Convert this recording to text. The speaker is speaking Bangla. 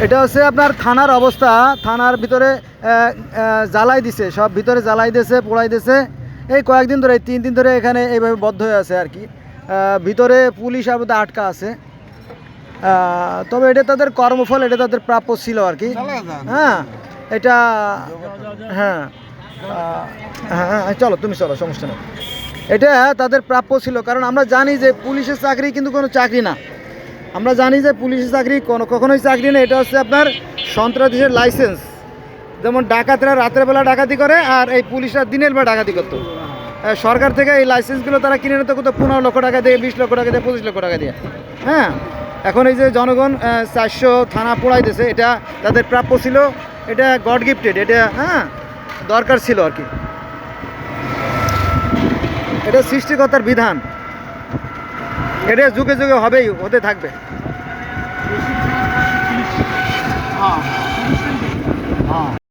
এটা হচ্ছে আপনার থানার অবস্থা। থানার ভিতরে জ্বালাই দিছে, সব ভিতরে জ্বালাই দিয়েছে, পোড়াই দিয়েছে। এই কয়েকদিন ধরে, 3 দিন ধরে এখানে এইভাবে বদ্ধ হয়ে আছে আর কি। ভিতরে পুলিশ আবার আটকা আছে। তবে এটা তাদের কর্মফল, এটা তাদের প্রাপ্য ছিল আর কি। হ্যাঁ, এটা হ্যাঁ হ্যাঁ, চলো তুমি চলো, সমস্যা নেই। এটা তাদের প্রাপ্য ছিল, কারণ আমরা জানি যে পুলিশের চাকরি কিন্তু কোনো চাকরি না। আমরা জানি যে পুলিশের চাকরি কখনোই চাকরি না। এটা হচ্ছে আপনার সন্ত্রাসীদের লাইসেন্স। যেমন ডাকাতরা রাতের বেলা ডাকাতি করে, আর এই পুলিশরা দিনের বেলা ডাকাতি করতো। সরকার থেকে এই লাইসেন্সগুলো তারা কিনে নিতে করতো 15 লক্ষ টাকা দিয়ে, 20 লক্ষ টাকা দিয়ে, 25 লক্ষ টাকা দিয়ে। হ্যাঁ, এখন এই যে জনগণ 400 থানা পোড়াই দিয়েছে, এটা তাদের প্রাপ্য ছিল, এটা গড গিফটেড, এটা হ্যাঁ দরকার ছিল আর কি। এটা সৃষ্টিকর্তার বিধান, এটা যুগে যুগে হবেই, হতে থাকবে। হ্যাঁ।